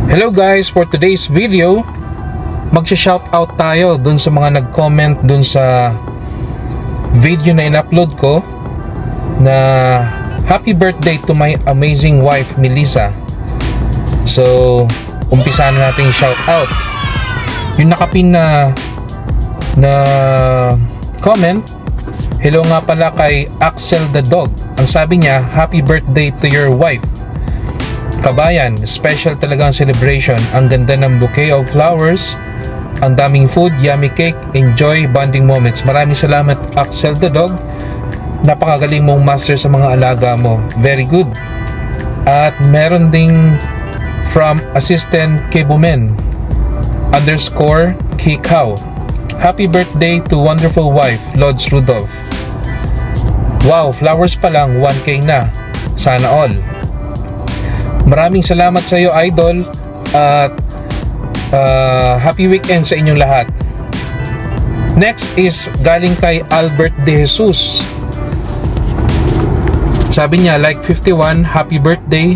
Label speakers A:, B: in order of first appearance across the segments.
A: Hello guys, for today's video, magsha-shoutout tayo dun sa mga nag-comment dun sa video na in-upload ko na happy birthday to my amazing wife, Melissa. So, umpisa na natin shoutout. Yung nakapin na comment, hello nga pala kay Axel the Dog. Ang sabi niya, happy birthday to your wife. Kabayan, special talaga ang celebration. Ang ganda ng bouquet of flowers, ang daming food, yummy cake, enjoy bonding moments. Maraming salamat Axel the Dog. Napakagaling mong master sa mga alaga mo. Very good. At meron ding from assistant Kebumen _ Kikaw. Happy birthday to wonderful wife, Lods Rudolph. Wow, flowers pa lang, 1K na. Sana all. Maraming salamat sa iyo, Idol, at happy weekend sa inyong lahat. Next is galing kay Albert De Jesus. Sabi niya, like 51, happy birthday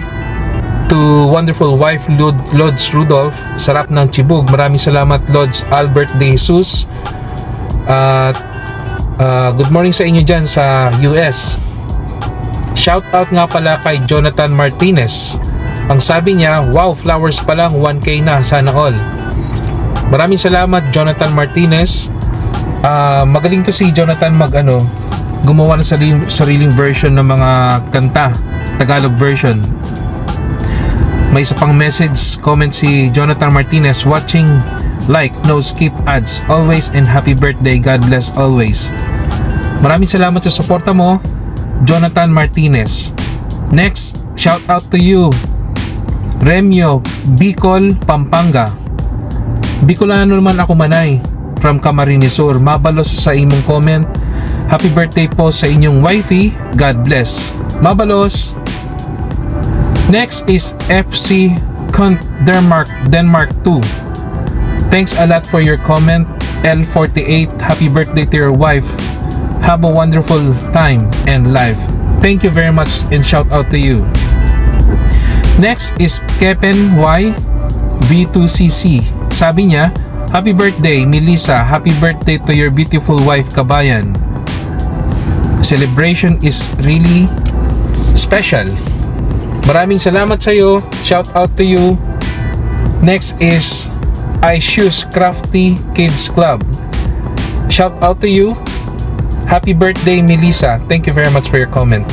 A: to wonderful wife, Lods Rudolph. Sarap ng chibug. Maraming salamat, Lods Albert De Jesus. At good morning sa inyo dyan sa US. Shout out nga pala kay Jonathan Martinez. Ang sabi niya, wow, flowers pa lang, 1K na, sana all. Maraming salamat, Jonathan Martinez. Magaling to si Jonathan gumawa ng sariling version ng mga kanta, Tagalog version. May isa pang message, comment si Jonathan Martinez, watching, like, no skip ads, always, and happy birthday, God bless always. Maraming salamat sa suporta mo, Jonathan Martinez. Next, shout out to you, Remyo, Bicol, Pampanga. Bicolano naman ako, manay, from Camarines Sur. Mabalos sa imong comment. Happy birthday po sa inyong wifey. God bless. Mabalos. Next is FC Denmark 2. Thanks a lot for your comment. L48, happy birthday to your wife. Have a wonderful time and life. Thank you very much and shout out to you. Next is Kepen Y V2CC. Sabi niya, happy birthday Melissa, happy birthday to your beautiful wife, Kabayan. Celebration is really special. Maraming salamat sa iyo. Shout out to you. Next is I Shoes Crafty Kids Club. Shout out to you. Happy birthday Melissa. Thank you very much for your comment.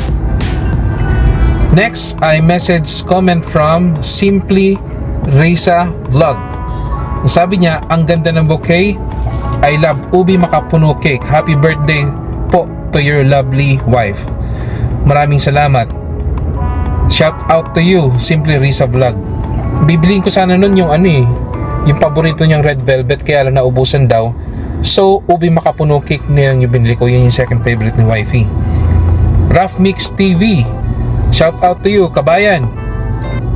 A: Next, I message comment from Simply Risa Vlog. Sabi niya, ang ganda ng bouquet. I love ubi makapuno cake. Happy birthday po to your lovely wife. Maraming salamat. Shout out to you, Simply Risa Vlog. Bibiliin ko sana nun yung yung paborito niyang red velvet, kaya lang naubusan daw. So, ubi makapuno cake na yung binili ko. Yun yung second favorite ni wifey. Rough Mix TV. Shout out to you, Kabayan.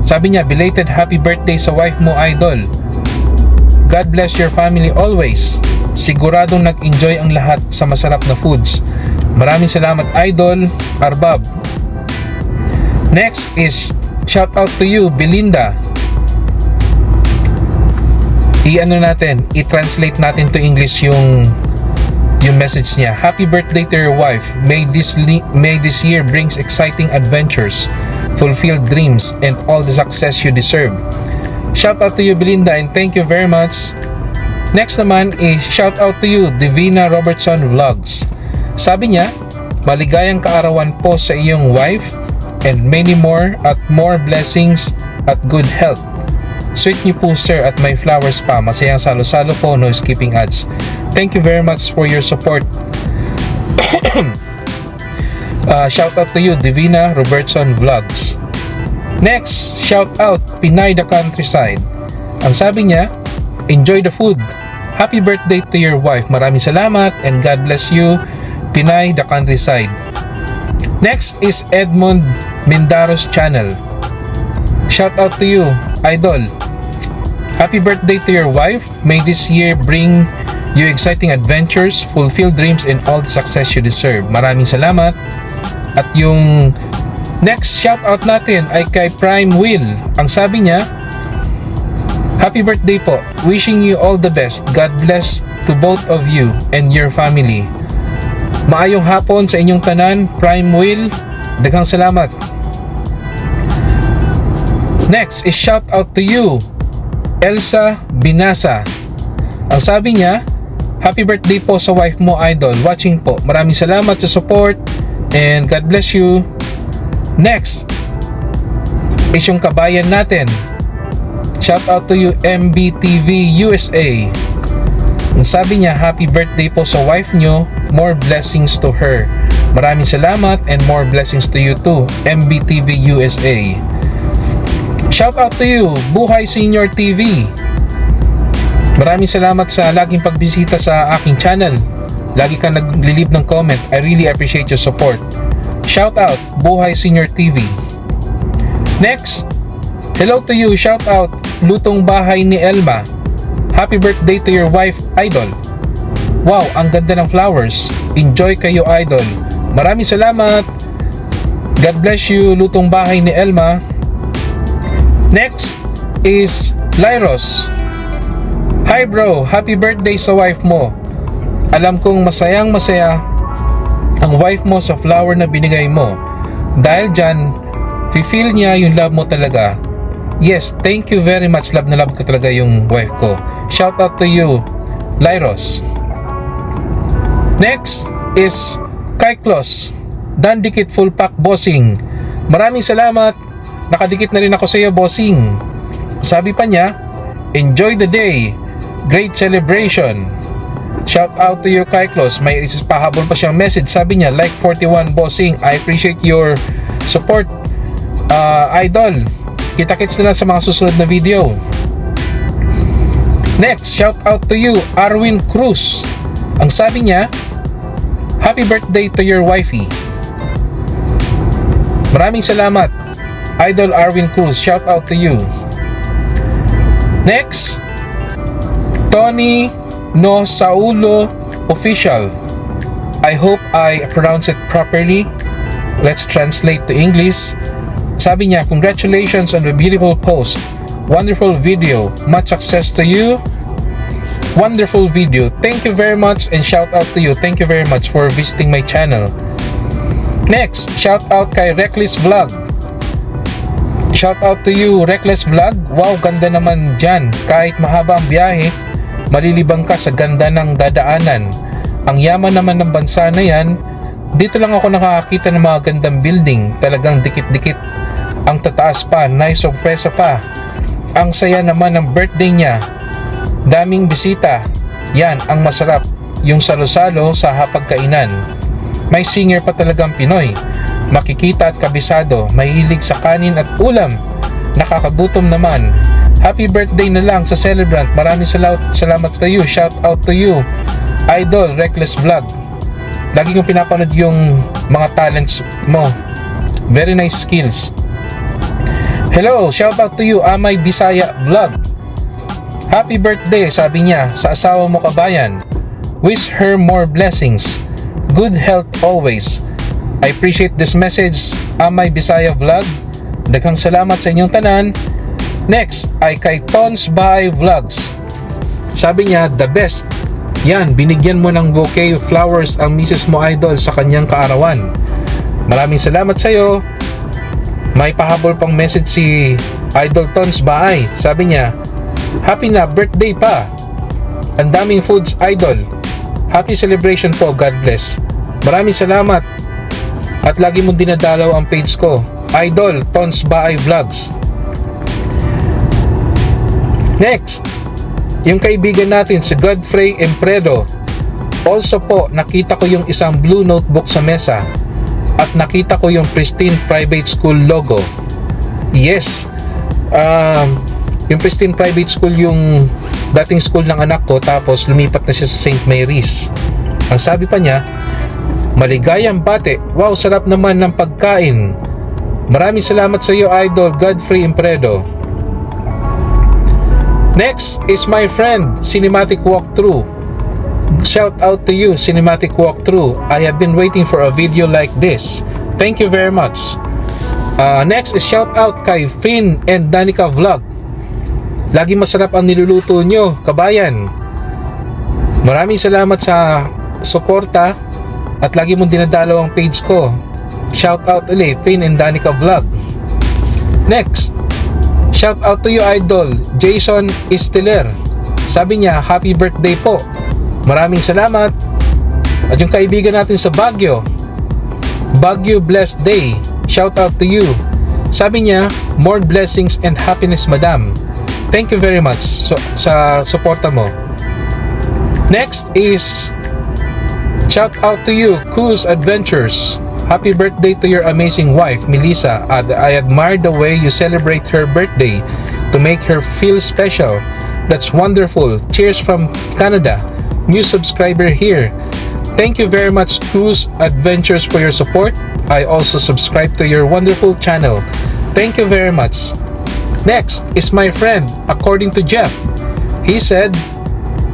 A: Sabi niya, belated happy birthday sa wife mo, Idol. God bless your family always. Siguradong nag-enjoy ang lahat sa masarap na foods. Maraming salamat, Idol Arbab. Next is shout out to you, Belinda. I-translate natin to English yung message niya. Happy birthday to your wife. May this year brings exciting adventures, fulfilled dreams, and all the success you deserve. Shout out to you, Belinda, and thank you very much. Next naman is shout out to you, Divina Robertson Vlogs. Sabi niya, maligayang kaarawan po sa iyong wife and many more blessings at good health. Sweet niyo po, sir, at may flowers pa. Masayang salo-salo po, no skipping ads. Thank you very much for your support. Shout out to you, Divina Robertson Vlogs. Next, shout out, Pinay the Countryside. Ang sabi niya, enjoy the food. Happy birthday to your wife. Maraming salamat and God bless you, Pinay the Countryside. Next is Edmond Mindaros Channel. Shout out to you, Idol. Happy birthday to your wife. May this year bring you exciting adventures, fulfill dreams, and all the success you deserve. Maraming salamat. At yung next shoutout natin ay kay Prime Will. Ang sabi niya, Happy birthday po. Wishing you all the best. God bless to both of you and your family. Maayong hapon sa inyong tanan, Prime Will. Daghang salamat. Next is shout out to you, Elsa Binasa. Ang sabi niya, happy birthday po sa wife mo, Idol. Watching po. Maraming salamat sa support and God bless you. Next is yung kabayan natin. Shout out to you, MBTV USA. Ang sabi niya, happy birthday po sa wife nyo. More blessings to her. Maraming salamat and more blessings to you too, MBTV USA. Shout out to you, Buhay Senior TV. Maraming salamat sa laging pagbisita sa aking channel. Lagi kang naglilib ng comment. I really appreciate your support. Shout out, Buhay Senior TV. Next, hello to you, shout out, Lutong Bahay ni Elma. Happy birthday to your wife, Idol. Wow, ang ganda ng flowers. Enjoy kayo, Idol. Maraming salamat. God bless you, Lutong Bahay ni Elma. Next is Lyros. Hi bro, happy birthday sa wife mo. Alam kong masayang masaya ang wife mo sa flower na binigay mo. Dahil dyan, feel niya yung love mo talaga. Yes, thank you very much. Love na love ko talaga yung wife ko. Shout out to you, Lyros. Next is Kaiklos. Dandikit full pack bossing. Maraming salamat. Nakadikit na rin ako sa iyo, bossing. Sabi pa niya, enjoy the day. Great celebration. Shout out to you, Kaiklos. May pahabol pa siyang message. Sabi niya, like 41 bossing. I appreciate your support, Idol. Kita-kits na lang sa mga susunod na video. Next, shout out to you, Arwin Cruz. Ang sabi niya, happy birthday to your wifey. Maraming salamat, Idol Arwin Cruz. Shout out to you. Next, Tony No Saulo Official. I hope I pronounce it properly. Let's translate to English. Sabi niya, congratulations on the beautiful post. Wonderful video. Much success to you. Wonderful video. Thank you very much and shout out to you. Thank you very much for visiting my channel. Next, shout out kay Reckless Vlog. Shout out to you, Reckless Vlog. Wow, ganda naman dyan. Kahit mahaba ang biyahe, malilibang ka sa ganda ng dadaanan. Ang yaman naman ng bansa na yan. Dito lang ako nakakakita ng mga gandang building. Talagang dikit-dikit ang tataas pa. Nice sorpresa pa. Ang saya naman ng birthday niya. Daming bisita. Yan ang masarap. Yung salo-salo sa hapagkainan. May singer pa talagang Pinoy. Makikita at kabisado. Mahilig sa kanin at ulam. Nakakagutom naman. Happy birthday na lang sa celebrant. Maraming salamat sa you. Shout out to you, Idol Reckless Vlog. Lagi kong pinapanood yung mga talents mo. Very nice skills. Hello, shout out to you, Amay Bisaya Vlog. Happy birthday, sabi niya, sa asawa mo, kabayan. Wish her more blessings. Good health always. I appreciate this message, Amay Bisaya Vlog. Daghang salamat sa inyong tanan. Next ay kay Tons by Vlogs. Sabi niya, the best. Yan, binigyan mo ng bouquet of flowers ang misis mo, Idol, sa kanyang kaarawan. Maraming salamat sa iyo. May pahabol pang message si Idol Tons Baay. Sabi niya, happy na birthday pa. Ang daming foods, Idol. Happy celebration po, God bless. Maraming salamat. At lagi mong dinadalaw ang page ko, Idol Tons Baay Vlogs. Next, yung kaibigan natin si Godfrey Empredo. Also po, nakita ko yung isang blue notebook sa mesa at nakita ko yung Pristine Private School logo. Yes, yung Pristine Private School yung dating school ng anak ko, tapos lumipat na siya sa St. Mary's. Ang sabi pa niya, maligayang bate. Wow, sarap naman ng pagkain. Maraming salamat sa iyo, Idol Godfrey Empredo. Next is my friend, Cinematic Walkthrough. Shout out to you, Cinematic Walkthrough. I have been waiting for a video like this. Thank you very much. Next is shout out kay Finn and Danica Vlog. Lagi masarap ang niluluto nyo, kabayan. Maraming salamat sa suporta at lagi mong dinadalaw ang page ko. Shout out ulit, Finn and Danica Vlog. Next, shout out to you, idol Jason Isteler. Sabi niya, happy birthday po. Maraming salamat. At yung kaibigan natin sa Baguio, blessed day. Shout out to you. Sabi niya, more blessings and happiness, madam. Thank you very much sa suporta mo. Next is shout out to you, Kuz Adventures. Happy birthday to your amazing wife, Melissa. I admire the way you celebrate her birthday to make her feel special. That's wonderful. Cheers from Canada. New subscriber here. Thank you very much, Kuz Adventures, for your support. I also subscribe to your wonderful channel. Thank you very much. Next is my friend, according to Jeff. He said,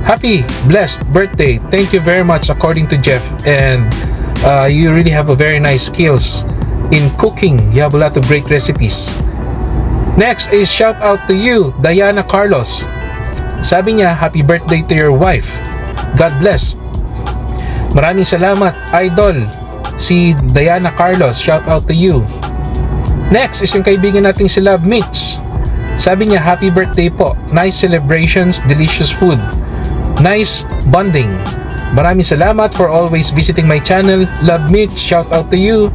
A: happy, blessed birthday. Thank you very much, according to Jeff. And you really have a very nice skills in cooking. You have a lot of great recipes. Next is shout out to you, Diana Carlos. Sabi niya, happy birthday to your wife. God bless. Maraming salamat, idol. Si Diana Carlos, shout out to you. Next is yung kaibigan nating si Love Mitch. Sabi niya, happy birthday po. Nice celebrations, delicious food. Nice bonding. Maraming salamat for always visiting my channel. Love Mitch, shout out to you.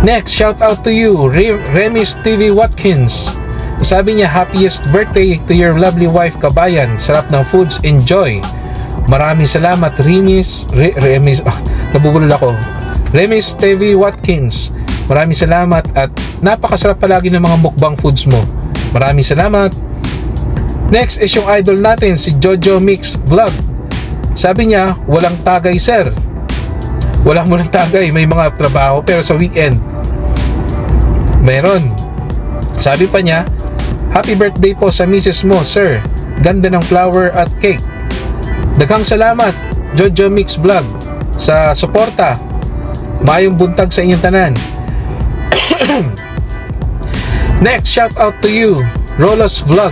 A: Next, shout out to you, Remis TV Watkins. Sabi niya, happiest birthday to your lovely wife, kabayan. Sarap ng foods, enjoy. Maraming salamat, Remis, nabubulol ako. Remis TV Watkins. Maraming salamat at napakasarap palagi ng mga mukbang foods mo. Maraming salamat. Next is yung idol natin, si Jojo Mix Vlog. Sabi niya, walang tagay, sir. Walang mo ng tagay, may mga trabaho, pero sa weekend meron. Sabi pa niya, happy birthday po sa misis mo, sir. Ganda ng flower at cake. Daghang salamat, Jojo Mix Vlog, sa suporta. Mayong buntag sa inyong tanan. Next, shout out to you, Rolos Vlog.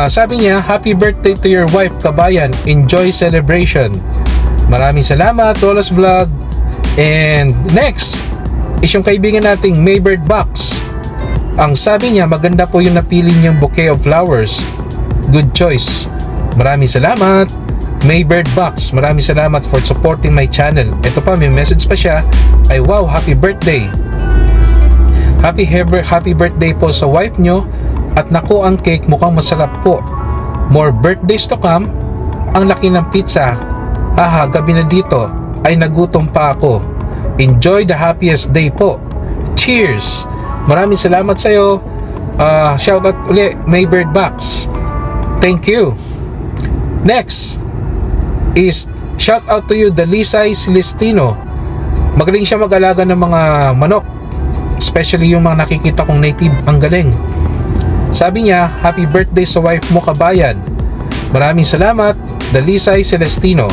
A: Sabi niya, happy birthday to your wife, kabayan. Enjoy celebration. Maraming salamat, Rolos Vlog. And next is yung kaibigan nating Maybird Box. Ang sabi niya, maganda po yung napili niyong bouquet of flowers. Good choice. Maraming salamat, Maybird Box. Maraming salamat for supporting my channel. Ito pa, may message pa siya. Ay wow, happy birthday. Happy birthday po sa wife nyo. At naku, ang cake mukhang masarap po. More birthdays to come. Ang laki ng pizza. Haha, gabi na dito. Ay nagutom pa ako. Enjoy the happiest day po. Cheers! Maraming salamat sa'yo. Shoutout ulit, Maybird Box. Thank you. Next is shoutout to you, Dalisay Celestino. Magaling siya mag-alaga ng mga manok. Especially yung mga nakikita kong native. Ang galing. Sabi niya, happy birthday sa wife mo, kabayan. Maraming salamat, Dalisay Celestino.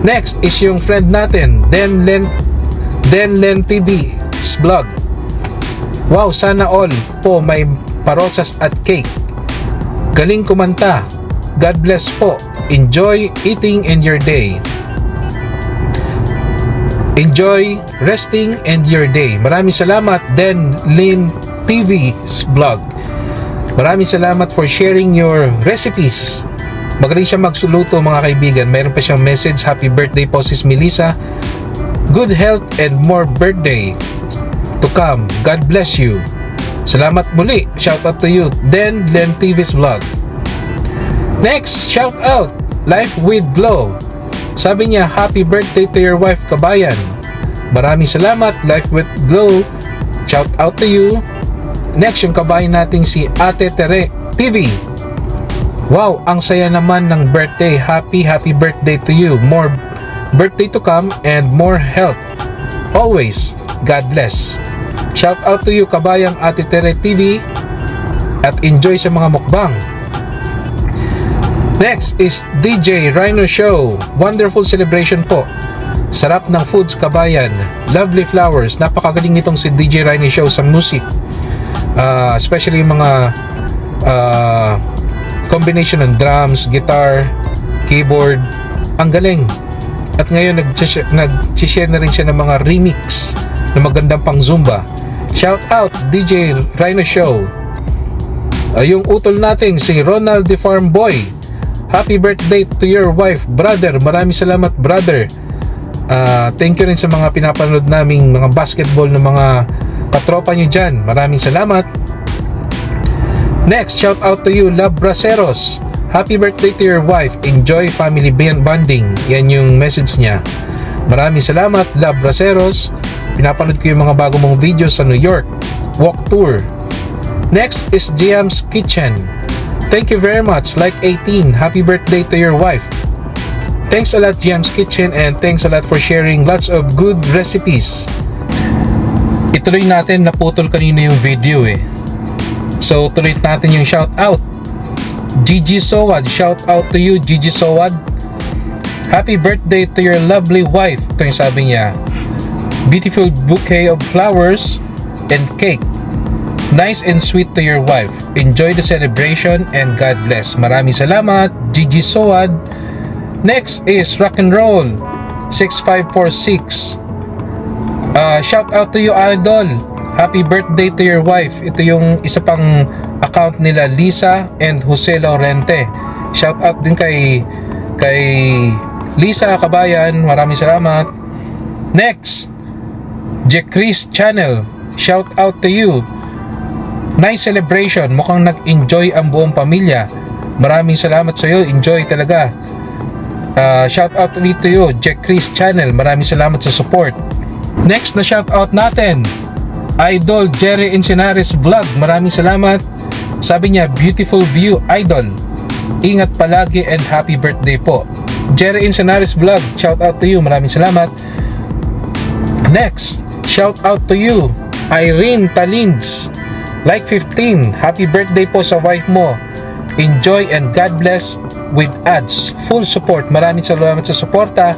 A: Next is yung friend natin, Denlen TV's vlog. Wow, sana all po may parosas at cake. Galing kumanta. God bless po. Enjoy eating in your day. Enjoy resting and your day. Maraming salamat, Denlen TV's vlog. Maraming salamat for sharing your recipes. Magaling siya magsuluto, mga kaibigan. Mayroon pa siyang message. Happy birthday po, sis Melissa. Good health and more birthday to come. God bless you. Salamat muli. Shout out to you, Len TV's vlog. Next, shout out, Life with Glow. Sabi niya, happy birthday to your wife, kabayan. Maraming salamat, Life with Glow. Shout out to you. Next, yung kabayan nating si Ate Tere TV. Wow, ang saya naman ng birthday. Happy birthday to you. More birthday to come and more health. Always, God bless. Shout out to you, kabayang Ate Tere TV. At enjoy sa mga mukbang. Next is DJ Rhino Show. Wonderful celebration po. Sarap ng foods, kabayan. Lovely flowers. Napakagaling nitong si DJ Rhino Show sa music. Especially yung mga combination ng drums, guitar, keyboard, ang galing. At ngayon nag-share na rin siya ng mga remix na magandang pang Zumba. Shout out DJ Rhino Show. Yung utol natin si Ronald the Farm Boy, happy birthday to your wife, brother. Maraming salamat, brother. Thank you rin sa mga pinapanood naming mga basketball ng mga katropa nyo dyan. Maraming salamat. Next, shout out to you, Love Braceros. Happy birthday to your wife. Enjoy family bonding. Yan yung message niya. Maraming salamat, Love Braceros. Pinapanood ko yung mga bago mong videos sa New York walk tour. Next is Giam's Kitchen. Thank you very much. Like 18. Happy birthday to your wife. Thanks a lot, Giam's Kitchen, and thanks a lot for sharing lots of good recipes. Ituloy natin, naputol kanina yung video eh. So tuloy natin yung shout out. Gigi Sowad, shout out to you, Gigi Sowad. Happy birthday to your lovely wife. Ito yung sabi niya. Beautiful bouquet of flowers and cake. Nice and sweet to your wife. Enjoy the celebration and God bless. Maraming salamat, Gigi Sowad. Next is Rock and Roll 6546. Shout out to you, Idol. Happy birthday to your wife. Ito yung isa pang account nila, Lisa and Jose Laurente. Shout out din kay Lisa Kabayan. Maraming salamat. Next, Chris Channel. Shout out to you. Nice celebration. Mukhang nag-enjoy ang buong pamilya. Maraming salamat sa iyo. Enjoy talaga. Shout out ulit to you, Chris Channel. Maraming salamat sa support. Next na shout out natin, Idol Jerry Encinares Vlog. Maraming salamat. Sabi niya, beautiful view, Idol. Ingat palagi and happy birthday po. Jerry Encinares Vlog, shout out to you. Maraming salamat. Next, shout out to you, Irene Talins. Like 15, happy birthday po sa wife mo. Enjoy and God bless with ads. Full support. Maraming salamat sa suporta.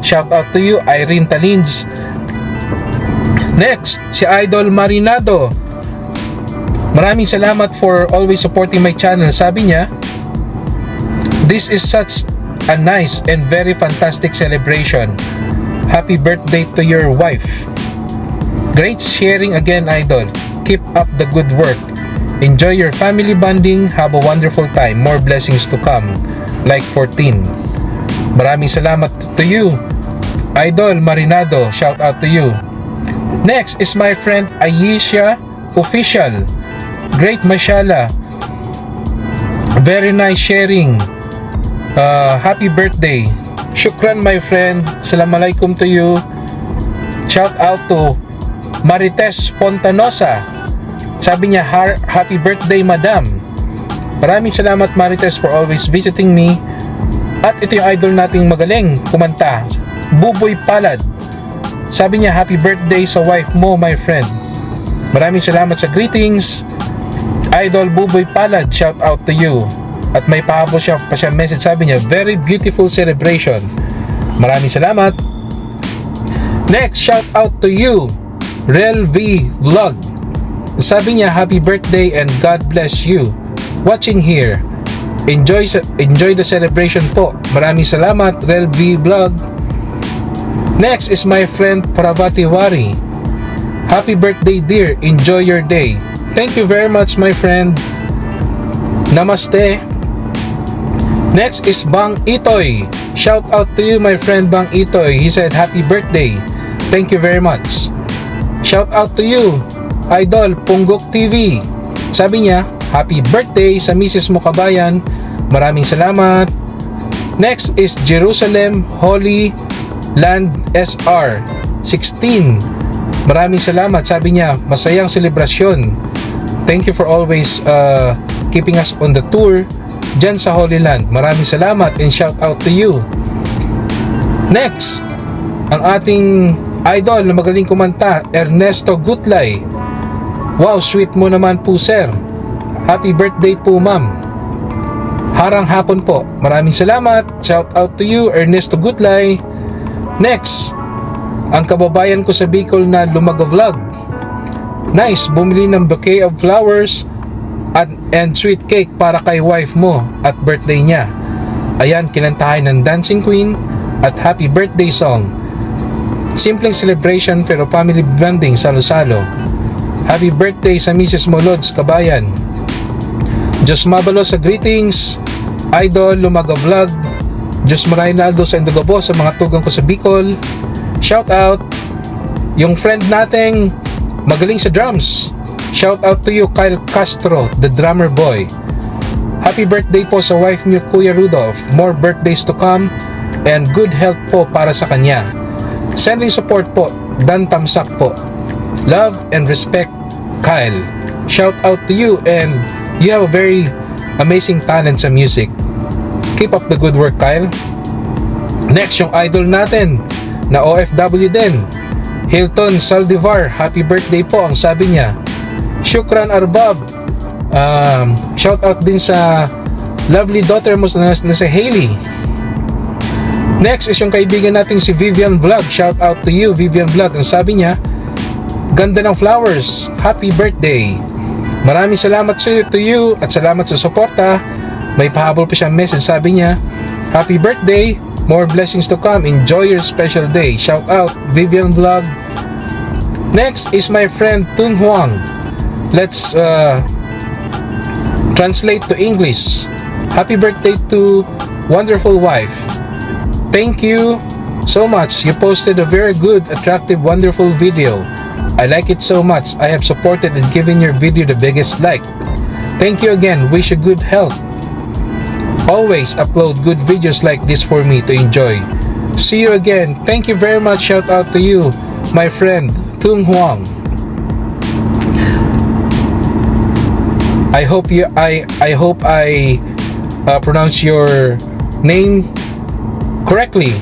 A: Shout out to you, Irene Talins. Next, si Idol Marinado. Maraming salamat for always supporting my channel. Sabi niya, this is such a nice and very fantastic celebration. Happy birthday to your wife. Great sharing again, Idol. Keep up the good work. Enjoy your family bonding. Have a wonderful time. More blessings to come. Like 14. Maraming salamat to you, Idol Marinado. Shout out to you. Next is my friend Ayesha Official. Great mashallah. Very nice sharing. Happy birthday. Shukran my friend. Assalamualaikum to you. Shout out to Marites Pontanosa. Sabi niya, happy birthday madam. Maraming salamat Marites for always visiting me. At ito yung idol nating magaling kumanta, Buboy Palad. Sabi niya, happy birthday sa wife mo my friend. Maraming salamat sa greetings, Idol Buboy Palad. Shout out to you. At may pahabol siya pa siya message. Sabi niya, very beautiful celebration. Maraming salamat. Next, shout out to you, Rel V Vlog. Sabi niya, happy birthday and God bless you. Watching here. Enjoy the celebration po. Maraming salamat, Rel V Vlog. Next is my friend Pravati Wari. Happy birthday dear. Enjoy your day. Thank you very much my friend. Namaste. Next is Bang Itoy. Shout out to you my friend Bang Itoy. He said happy birthday. Thank you very much. Shout out to you, Idol Punggok TV. Sabi niya, happy birthday sa misis mo kabayan. Maraming salamat. Next is Jerusalem Holy Land SR 16. Maraming salamat. Sabi niya, masayang selebrasyon. Thank you for always keeping us on the tour dyan sa Holy Land. Maraming salamat and shout out to you. Next, ang ating idol na magaling kumanta, Ernesto Gutlay. Wow, sweet mo naman po sir. Happy birthday po ma'am. Harang hapon po. Maraming salamat. Shout out to you, Ernesto Gutlay. Next, ang kababayan ko sa Bicol na Lumaga Vlog. Nice, bumili ng bouquet of flowers and sweet cake para kay wife mo at birthday niya. Ayan, kinantahan ng Dancing Queen at happy birthday song. Simpleng celebration pero family bonding salo-salo. Happy birthday sa Mrs. mo, Lods Kabayan. Diyos Mabalo sa greetings. Idol Lumaga Vlog. Diyos Maraynaldo sa Indogabo sa mga tugang ko sa Bicol. Shout out yung friend nating magaling sa drums. Shout out to you, Kyle Castro, the drummer boy. Happy birthday po sa wife niyo, Kuya Rudolph. More birthdays to come and good health po para sa kanya. Sending support po, Dan Tamsak po. Love and respect, Kyle. Shout out to you and you have a very amazing talent sa music. Keep up the good work, Kyle. Next, yung idol natin na OFW din, Hilton Saldivar. Happy birthday po ang sabi niya. Shukran Arbab. Shout out din sa lovely daughter mo na si Hailey. Next is yung kaibigan nating si Vivian Vlog. Shout out to you, Vivian Vlog. Ang sabi niya, ganda ng flowers. Happy birthday. Maraming salamat to you at salamat sa suporta. May pahabol pa siyang message. Sabi niya, happy birthday. More blessings to come. Enjoy your special day. Shout out, Vivian Vlog. Next is my friend Tung Huang. Let's translate to English. Happy birthday to wonderful wife. Thank you so much. You posted a very good, attractive, wonderful video. I like it so much. I have supported and given your video the biggest like. Thank you again. Wish you good health. Always upload good videos like this for me to enjoy. See you again. Thank you very much. Shout out to you, my friend Tung Huang. I hope I pronounce your name correctly.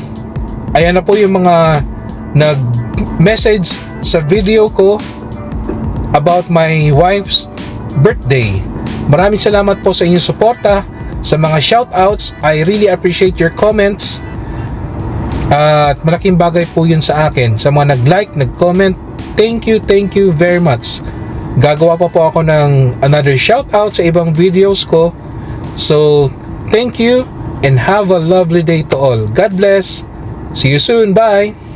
A: Ayan na po yung mga nag-message sa video ko about my wife's birthday. Maraming salamat po sa inyong suporta, sa mga shoutouts. I really appreciate your comments. At malaking bagay po yun sa akin. Sa mga nag-like, nag-comment, thank you very much. Gagawa pa po ako ng another shoutout sa ibang videos ko. So, thank you and have a lovely day to all. God bless. See you soon. Bye.